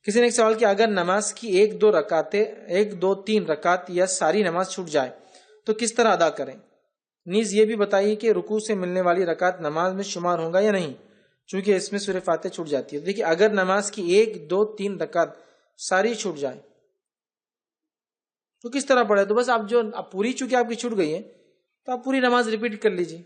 کسی نے ایک سوال کیا، اگر نماز کی ایک دو تین رکعت یا ساری نماز چھوٹ جائے تو کس طرح ادا کریں؟ نیز یہ بھی بتائیے کہ رکوع سے ملنے والی رکعت نماز میں شمار ہوں گا یا نہیں، چونکہ اس میں سورہ فاتحہ چھوٹ جاتی ہے۔ دیکھیے اگر نماز کی 1 2 3 رکعت ساری چھوٹ جائے تو کس طرح پڑھے؟ تو بس آپ پوری چونکہ آپ کی چھوٹ گئی ہے تو آپ پوری نماز ریپیٹ کر لیجیے۔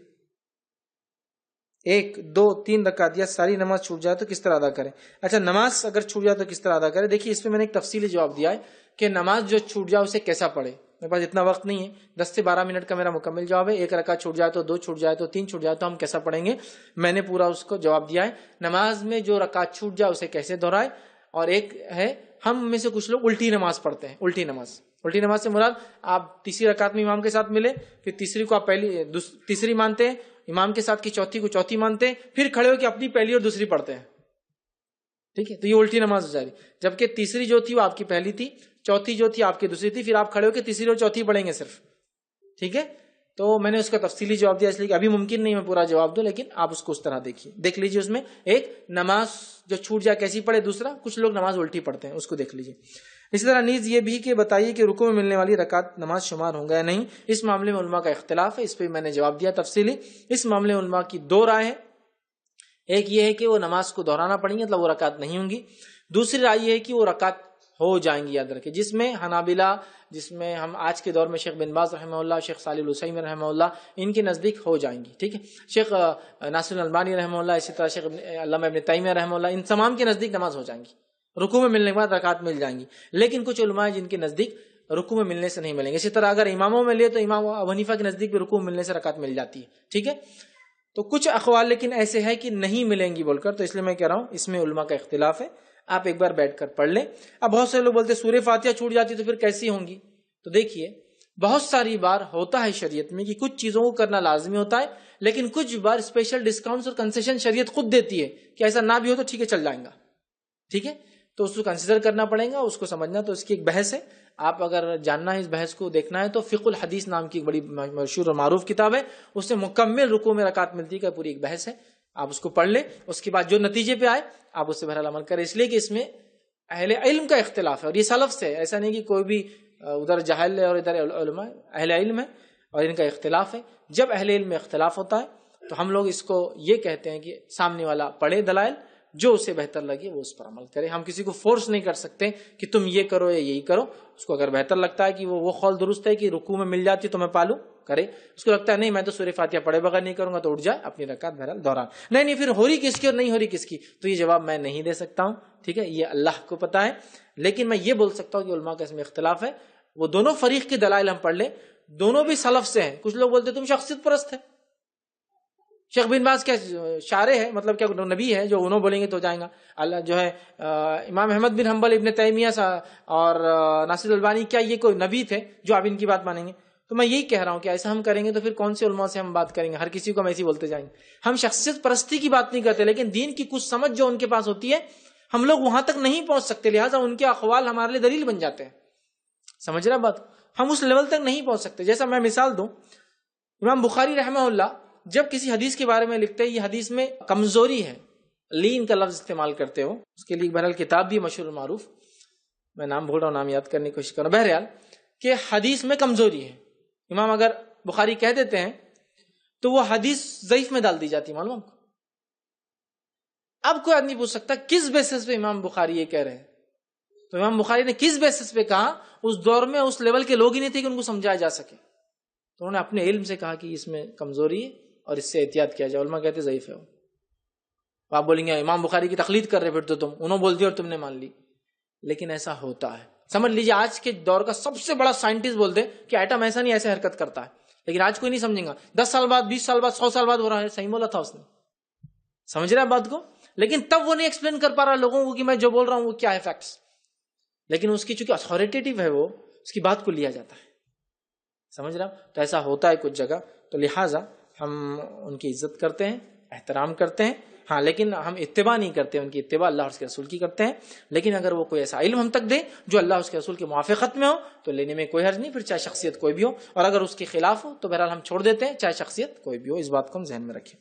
1 2 3 رکعت یا ساری نماز چھوٹ جائے تو کس طرح ادا کریں؟ اچھا، نماز اگر چھوٹ جائے تو کس طرح ادا کریں؟ دیکھیے اس میں نے ایک تفصیلی جواب دیا ہے کہ نماز جو چھوٹ جائے اسے کیسا پڑھے۔ میرے پاس اتنا وقت نہیں ہے، 10 سے 12 منٹ کا میرا مکمل جواب ہے۔ 1 رکعت چھوٹ جائے تو 2 چھوٹ جائے تو 3 چھوٹ جائے تو ہم کیسا پڑھیں گے، میں نے پورا اس کو جواب دیا ہے۔ نماز میں جو رکعت چھوٹ جائے اسے کیسے دہرائے، اور ایک ہے ہم میں سے کچھ لوگ الٹی نماز پڑھتے ہیں۔ الٹی نماز سے مراد آپ تیسری رکعت میں امام کے ساتھ ملے، پھر تیسری کو آپ تیسری مانتے ہیں، امام کے ساتھ کی چوتھی کو چوتھی مانتے ہیں، پھر کھڑے ہو کے اپنی پہلی اور دوسری پڑھتے ہیں۔ ٹھیک ہے، تو یہ الٹی نماز ہو جائے گی، جبکہ تیسری جو تھی وہ آپ کی پہلی تھی، چوتھی جو تھی آپ کی دوسری تھی، پھر آپ کھڑے ہو کے تیسری اور چوتھی پڑھیں گے صرف۔ ٹھیک ہے، تو میں نے اس کا تفصیلی جواب دیا، اس لیے کہ ابھی ممکن نہیں میں پورا جواب دوں، لیکن آپ اس کو اس طرح دیکھ لیجیے۔ اس میں ایک نماز جو چھوٹ جائے کیسی پڑھے، دوسرا کچھ لوگ نماز الٹی پڑھتے ہیں، اس کو دیکھ لیجیے۔ اسی طرح نیز یہ بھی کہ بتائیے کہ رکوع میں ملنے والی رکعت نماز شمار ہوں گا یا نہیں، اس معاملے میں علماء کا اختلاف ہے، اس پہ میں نے جواب دیا تفصیلی۔ اس معاملے میں علماء کی 2 رائے ہیں، ایک یہ ہے کہ وہ نماز کو دہرانا پڑیں گے، مطلب وہ رکعت نہیں ہوں گی۔ دوسری رائے یہ ہے کہ وہ رکعت ہو جائیں گی، یاد رکھیں، جس میں حنابلہ، جس میں ہم آج کے دور میں شیخ بن باز رحمہ اللہ، شیخ صالح العثیمین رحمہ اللہ، ان کے نزدیک ہو جائیں گی۔ ٹھیک ہے، شیخ ناصر الالبانی رحمہ اللہ، اسی طرح شیخ علامہ ابن تیمیہ رحمہ اللہ، ان تمام کے نزدیک نماز ہو جائیں گی، رکوع میں ملنے کے بعد رکعت مل جائیں گی۔ لیکن کچھ علماء جن کے نزدیک رکوع میں ملنے سے نہیں ملیں گے۔ اسی طرح اگر اماموں میں لے تو امام ابو حنیفہ کے نزدیک بھی رکوع میں ملنے سے رکعت مل جاتی ہے۔ ٹھیک ہے، تو کچھ اقوال لیکن ایسے ہے کہ نہیں ملیں گی بول کر، تو اس لیے میں کہہ رہا ہوں اس میں علماء کا اختلاف ہے، آپ ایک بار بیٹھ کر پڑھ لیں۔ اب بہت سے لوگ بولتے ہیں سورہ فاتحہ چھوٹ جاتی تو پھر کیسی ہوں گی؟ تو دیکھیے بہت ساری بار ہوتا ہے شریعت میں کہ کچھ چیزوں کو کرنا لازمی ہوتا ہے، لیکن کچھ بار اسپیشل ڈسکاؤنٹس اور کنسیشن شریعت خود دیتی ہے کہ ایسا نہ بھی ہو تو ٹھیک ہے چل جائیں گا۔ ٹھیک ہے، تو اس کو کنسیڈر کرنا پڑے گا، اس کو سمجھنا، تو اس کی ایک بحث ہے، آپ اگر جاننا ہے اس بحث کو دیکھنا ہے تو فقہ الحدیث نام کی ایک بڑی مشہور اور معروف کتاب ہے، اس سے مکمل رکوع میں رکعت ملتی ہے پوری ایک بحث ہے، آپ اس کو پڑھ لیں، اس کے بعد جو نتیجے پہ آئے آپ اس سے بہرحال عمل کریں، اس لیے کہ اس میں اہل علم کا اختلاف ہے، اور یہ سلف سے ہے، ایسا نہیں کہ کوئی بھی ادھر جاہل ہے اور ادھر علماء اہل علم ہے اور ان کا اختلاف ہے۔ جب اہل علم میں اختلاف ہوتا ہے تو ہم لوگ اس کو یہ کہتے ہیں کہ سامنے والا پڑھے دلائل، جو اسے بہتر لگے وہ اس پر عمل کرے۔ ہم کسی کو فورس نہیں کر سکتے کہ تم یہ کرو یا یہی کرو، اس کو اگر بہتر لگتا ہے کہ وہ قول درست ہے کہ رکوع میں مل جاتی تو میں پالوں کرے، اس کو لگتا ہے نہیں میں تو سورہ فاتحہ پڑھے بغیر نہیں کروں گا تو اٹھ جائے اپنی رکعت بہرحال دوران۔ نہیں پھر ہو رہی کس کی اور نہیں ہو رہی کس کی، تو یہ جواب میں نہیں دے سکتا ہوں، ٹھیک ہے، یہ اللہ کو پتا ہے، لیکن میں یہ بول سکتا ہوں کہ علماء کا اس میں اختلاف ہے۔ وہ دونوں فریق کے دلائل ہم پڑھ لیں، دونوں بھی سلف سے ہیں۔ کچھ لوگ بولتے تم شخصیت پرست ہے، شیخ بن باز کیا شارع ہے، مطلب کیا نبی ہے جو انہوں بولیں گے تو جائیں گا، اللہ جو ہے امام احمد بن حنبل، ابن تیمیہ اور ناصر الالبانی کیا یہ کوئی نبی تھے جو آپ ان کی بات مانیں گے؟ تو میں یہی کہہ رہا ہوں کہ ایسا ہم کریں گے تو پھر کون سے علماء سے ہم بات کریں گے؟ ہر کسی کو ہم ایسی بولتے جائیں گے؟ ہم شخصیت پرستی کی بات نہیں کرتے، لیکن دین کی کچھ سمجھ جو ان کے پاس ہوتی ہے ہم لوگ وہاں تک نہیں پہنچ سکتے، لہٰذا ان کے اقوال ہمارے لیے دلیل بن جاتے ہیں۔ سمجھ رہا بات؟ ہم اس لیول تک نہیں پہنچ سکتے۔ جیسا میں مثال دوں، امام بخاری رحمہ اللہ جب کسی حدیث کے بارے میں لکھتے ہیں یہ حدیث میں کمزوری ہے، لین کا لفظ استعمال کرتے ہو، اس کے لیے بہرحال کتاب بھی مشہور معروف، میں نام بھول رہا ہوں، نام یاد کرنے کی کوشش کر رہا ہوں، بہرحال کہ حدیث میں کمزوری ہے، امام اگر بخاری کہہ دیتے ہیں تو وہ حدیث ضعیف میں ڈال دی جاتی ہے، معلوم؟ اب کوئی آدمی پوچھ سکتا کس بیسس پہ امام بخاری یہ کہہ رہے ہیں؟ تو امام بخاری نے کس بیسس پہ کہا؟ اس دور میں اس لیول کے لوگ ہی نہیں تھے کہ ان کو سمجھایا جا سکے، تو انہوں نے اپنے علم سے کہا کہ اس میں کمزوری ہے اور اس سے احتیاط کیا جائے۔ علماء کہتے ضعیف ہے وہ۔ آپ بولیں گے امام بخاری کی تقلید کر رہے، پھر تو تم انہوں بول دیا اور تم نے مان لی، لیکن ایسا ہوتا ہے۔ سمجھ لیجیے آج کے دور کا سب سے بڑا سائنٹسٹ بول دے کہ ایٹم ایسا نہیں ایسے حرکت کرتا ہے، لیکن آج کوئی نہیں سمجھے گا، 10 سال بعد، 20 سال بعد، 100 سال بعد ہو رہا ہے، صحیح بولا تھا اس نے، سمجھ رہا ہے بات کو؟ لیکن تب وہ نہیں ایکسپلین کر پا رہا لوگوں کو کہ میں جو بول رہا ہوں وہ کیا ہے فیکٹس، لیکن اس کی چونکہ اتھارٹیٹیو ہے وہ، اس کی بات کو لیا جاتا ہے، سمجھ رہا؟ تو ایسا ہوتا ہے کچھ جگہ، تو لہٰذا ہم ان کی عزت کرتے ہیں، احترام کرتے ہیں، ہاں، لیکن ہم اتباع نہیں کرتے، ان کی اتباع اللہ اور اس کے رسول کی کرتے ہیں۔ لیکن اگر وہ کوئی ایسا علم ہم تک دے جو اللہ اور اس کے رسول کے موافقت میں ہو تو لینے میں کوئی حرج نہیں، پھر چاہے شخصیت کوئی بھی ہو، اور اگر اس کے خلاف ہو تو بہرحال ہم چھوڑ دیتے ہیں، چاہے شخصیت کوئی بھی ہو۔ اس بات کو ہم ذہن میں رکھیں۔